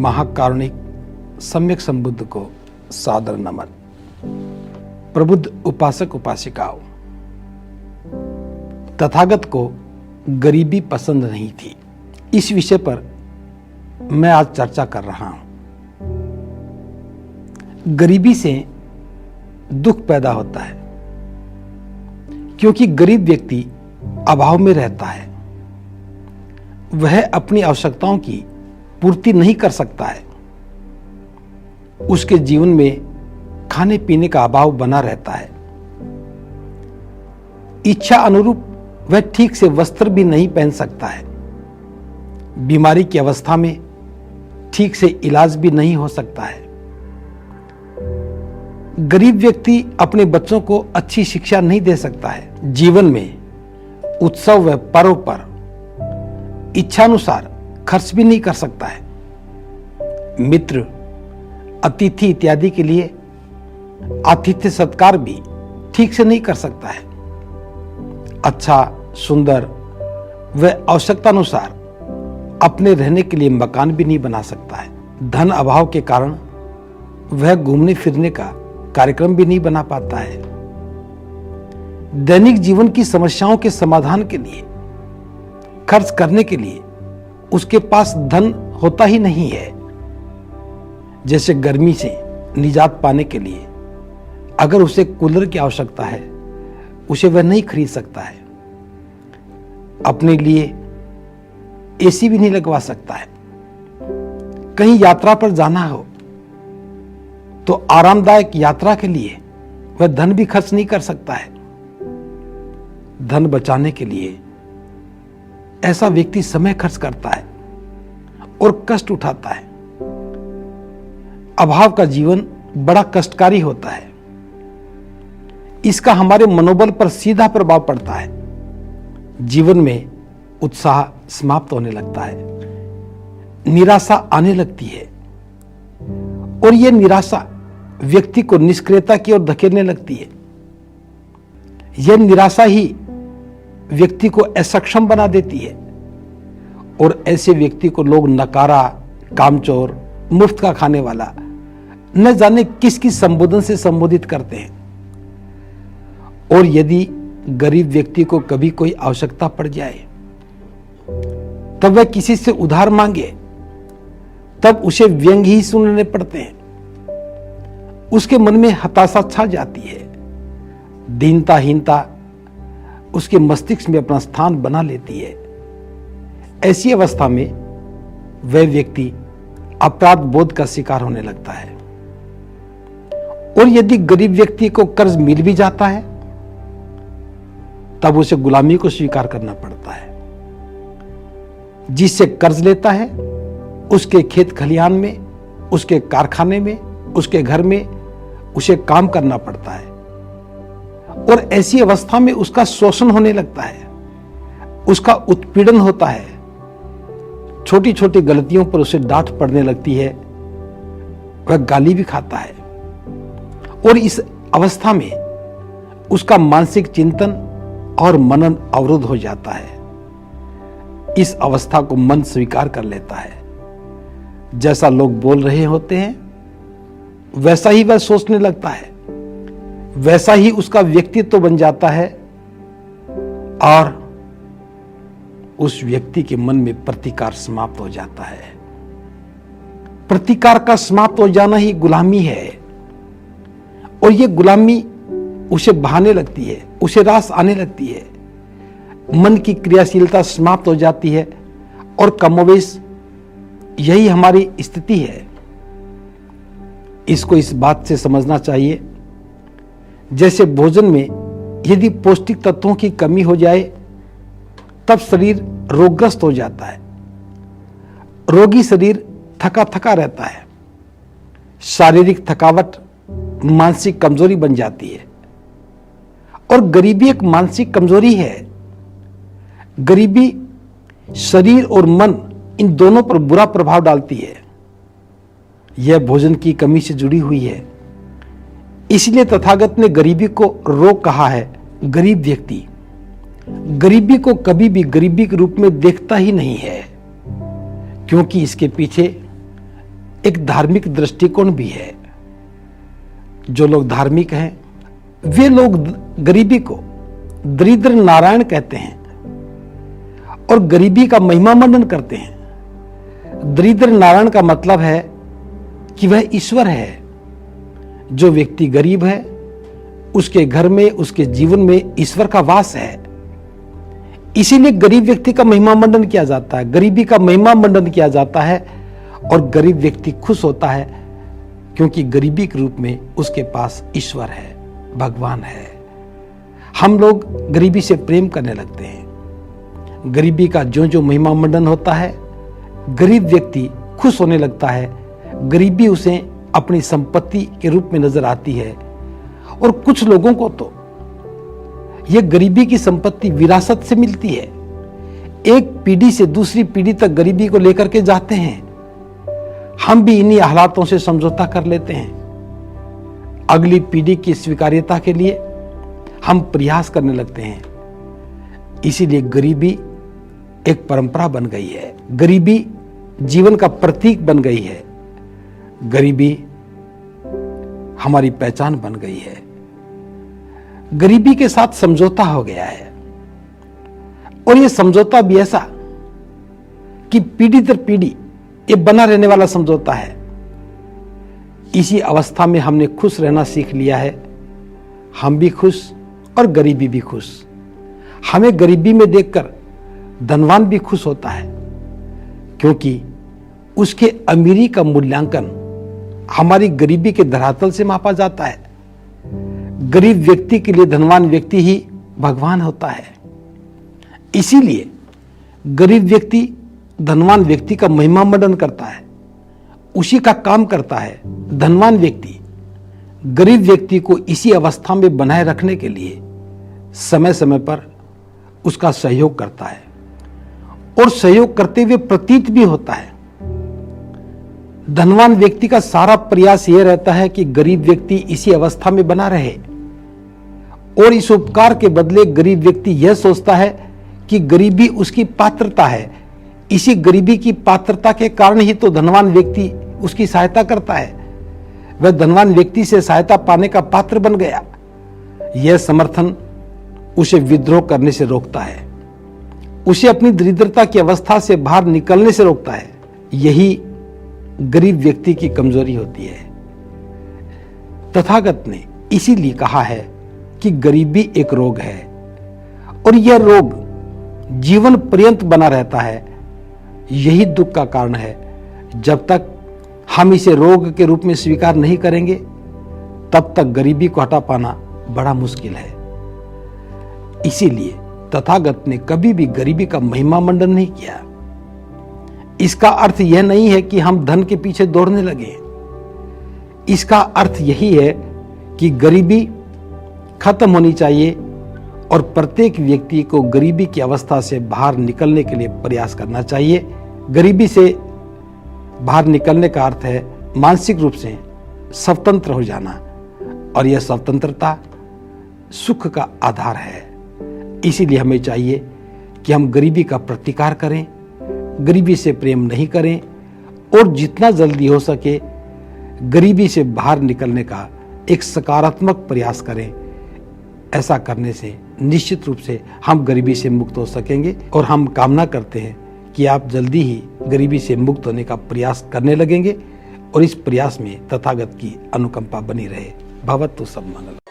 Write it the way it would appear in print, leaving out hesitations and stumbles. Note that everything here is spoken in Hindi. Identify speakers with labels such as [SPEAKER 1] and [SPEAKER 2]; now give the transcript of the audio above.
[SPEAKER 1] महाकारुणिक सम्यक संबुद्ध को सादर नमन। प्रबुद्ध उपासक उपासिकाओं, तथागत को गरीबी पसंद नहीं थी। इस विषय पर मैं आज चर्चा कर रहा हूं। गरीबी से दुख पैदा होता है क्योंकि गरीब व्यक्ति अभाव में रहता है। वह अपनी आवश्यकताओं की पूर्ति नहीं कर सकता है। उसके जीवन में खाने पीने का अभाव बना रहता है। इच्छा अनुरूप वह ठीक से वस्त्र भी नहीं पहन सकता है। बीमारी की अवस्था में ठीक से इलाज भी नहीं हो सकता है। गरीब व्यक्ति अपने बच्चों को अच्छी शिक्षा नहीं दे सकता है। जीवन में उत्सव व पर्व पर इच्छानुसार खर्च भी नहीं कर सकता है। मित्र, अतिथि इत्यादि के लिए आतिथ्य सत्कार भी ठीक से नहीं कर सकता है। अच्छा, सुंदर व आवश्यकतानुसार अपने रहने के लिए मकान भी नहीं बना सकता है। धन अभाव के कारण वह घूमने फिरने का कार्यक्रम भी नहीं बना पाता है। दैनिक जीवन की समस्याओं के समाधान के लिए, खर्च करने के लिए उसके पास धन होता ही नहीं है। जैसे गर्मी से निजात पाने के लिए अगर उसे कूलर की आवश्यकता है, उसे वह नहीं खरीद सकता है। अपने लिए एसी भी नहीं लगवा सकता है। कहीं यात्रा पर जाना हो तो आरामदायक यात्रा के लिए वह धन भी खर्च नहीं कर सकता है। धन बचाने के लिए ऐसा व्यक्ति समय खर्च करता है और कष्ट उठाता है। अभाव का जीवन बड़ा कष्टकारी होता है। इसका हमारे मनोबल पर सीधा प्रभाव पड़ता है। जीवन में उत्साह समाप्त होने लगता है। निराशा आने लगती है और यह निराशा व्यक्ति को निष्क्रियता की ओर धकेलने लगती है। यह निराशा ही व्यक्ति को असक्षम बना देती है और ऐसे व्यक्ति को लोग नकारा, कामचोर, मुफ्त का खाने वाला, न जाने किस किस संबोधन से संबोधित करते हैं। और यदि गरीब व्यक्ति को कभी कोई आवश्यकता पड़ जाए, तब वह किसी से उधार मांगे, तब उसे व्यंग ही सुनने पड़ते हैं। उसके मन में हताशा छा जाती है। दीनता हीनता उसके मस्तिष्क में अपना स्थान बना लेती है। ऐसी अवस्था में वह व्यक्ति अपराध बोध का शिकार होने लगता है। और यदि गरीब व्यक्ति को कर्ज मिल भी जाता है, तब उसे गुलामी को स्वीकार करना पड़ता है। जिससे कर्ज लेता है, उसके खेत खलिहान में, उसके कारखाने में, उसके घर में उसे काम करना पड़ता है। और ऐसी अवस्था में उसका शोषण होने लगता है, उसका उत्पीड़न होता है। छोटी छोटी गलतियों पर उसे डांट पड़ने लगती है, वह गाली भी खाता है। और इस अवस्था में उसका मानसिक चिंतन और मनन अवरुद्ध हो जाता है। इस अवस्था को मन स्वीकार कर लेता है। जैसा लोग बोल रहे होते हैं वैसा ही वह सोचने लगता है, वैसा ही उसका व्यक्तित्व बन जाता है और उस व्यक्ति के मन में प्रतिकार समाप्त हो जाता है। प्रतिकार का समाप्त हो जाना ही गुलामी है। और यह गुलामी उसे भाने लगती है, उसे रास आने लगती है। मन की क्रियाशीलता समाप्त हो जाती है और कमोवेश यही हमारी स्थिति है। इसको इस बात से समझना चाहिए, जैसे भोजन में यदि पौष्टिक तत्वों की कमी हो जाए तब शरीर रोगग्रस्त हो जाता है। रोगी शरीर थका थका रहता है। शारीरिक थकावट मानसिक कमजोरी बन जाती है। और गरीबी एक मानसिक कमजोरी है। गरीबी शरीर और मन इन दोनों पर बुरा प्रभाव डालती है। यह भोजन की कमी से जुड़ी हुई है। इसलिए तथागत ने गरीबी को रोग कहा है। गरीब व्यक्ति गरीबी को कभी भी गरीबी के रूप में देखता ही नहीं है, क्योंकि इसके पीछे एक धार्मिक दृष्टिकोण भी है। जो लोग धार्मिक हैं वे लोग गरीबी को दरिद्र नारायण कहते हैं और गरीबी का महिमा मंडन करते हैं। दरिद्र नारायण का मतलब है कि वह ईश्वर है। जो व्यक्ति गरीब है उसके घर में, उसके जीवन में ईश्वर का वास है। इसीलिए गरीब व्यक्ति का महिमा मंडन किया जाता है, गरीबी का महिमा मंडन किया जाता है और गरीब व्यक्ति खुश होता है क्योंकि गरीबी के रूप में उसके पास ईश्वर है, भगवान है। हम लोग गरीबी से प्रेम करने लगते हैं। गरीबी का जो जो महिमा मंडन होता है, गरीब व्यक्ति खुश होने लगता है। गरीबी उसे अपनी संपत्ति के रूप में नजर आती है और कुछ लोगों को तो यह गरीबी की संपत्ति विरासत से मिलती है। एक पीढ़ी से दूसरी पीढ़ी तक गरीबी को लेकर के जाते हैं। हम भी इन्हीं हालातों से समझौता कर लेते हैं। अगली पीढ़ी की स्वीकार्यता के लिए हम प्रयास करने लगते हैं। इसीलिए गरीबी एक परंपरा बन गई है, गरीबी जीवन का प्रतीक बन गई है, गरीबी हमारी पहचान बन गई है। गरीबी के साथ समझौता हो गया है और यह समझौता भी ऐसा कि पीढ़ी दर पीढ़ी ये बना रहने वाला समझौता है। इसी अवस्था में हमने खुश रहना सीख लिया है। हम भी खुश और गरीबी भी खुश। हमें गरीबी में देखकर धनवान भी खुश होता है क्योंकि उसके अमीरी का मूल्यांकन हमारी गरीबी के धरातल से मापा जाता है। गरीब व्यक्ति के लिए धनवान व्यक्ति ही भगवान होता है। इसीलिए गरीब व्यक्ति धनवान व्यक्ति का महिमा मंडन करता है, उसी का काम करता है। धनवान व्यक्ति गरीब व्यक्ति को इसी अवस्था में बनाए रखने के लिए समय समय पर उसका सहयोग करता है और सहयोग करते हुए प्रतीत भी होता है। धनवान व्यक्ति का सारा प्रयास यह रहता है कि गरीब व्यक्ति इसी अवस्था में बना रहे और इस उपकार के बदले गरीब व्यक्ति यह सोचता है कि गरीबी उसकी पात्रता है। इसी गरीबी की पात्रता के कारण ही तो धनवान व्यक्ति उसकी सहायता करता है। वह धनवान व्यक्ति से सहायता पाने का पात्र बन गया। यह समर्थन उसे विद्रोह करने से रोकता है, उसे अपनी दरिद्रता की अवस्था से बाहर निकलने से रोकता है। यही गरीब व्यक्ति की कमजोरी होती है। तथागत ने इसीलिए कहा है कि गरीबी एक रोग है और यह रोग जीवन पर्यंत बना रहता है। यही दुख का कारण है। जब तक हम इसे रोग के रूप में स्वीकार नहीं करेंगे तब तक गरीबी को हटा पाना बड़ा मुश्किल है। इसीलिए तथागत ने कभी भी गरीबी का महिमा मंडन नहीं किया। इसका अर्थ यह नहीं है कि हम धन के पीछे दौड़ने लगे। इसका अर्थ यही है कि गरीबी खत्म होनी चाहिए और प्रत्येक व्यक्ति को गरीबी की अवस्था से बाहर निकलने के लिए प्रयास करना चाहिए। गरीबी से बाहर निकलने का अर्थ है मानसिक रूप से स्वतंत्र हो जाना और यह स्वतंत्रता सुख का आधार है। इसीलिए हमें चाहिए कि हम गरीबी का प्रतिकार करें, गरीबी से प्रेम नहीं करें और जितना जल्दी हो सके गरीबी से बाहर निकलने का एक सकारात्मक प्रयास करें। ऐसा करने से निश्चित रूप से हम गरीबी से मुक्त हो सकेंगे और हम कामना करते हैं कि आप जल्दी ही गरीबी से मुक्त होने का प्रयास करने लगेंगे और इस प्रयास में तथागत की अनुकंपा बनी रहे। भवतु सब मंगल।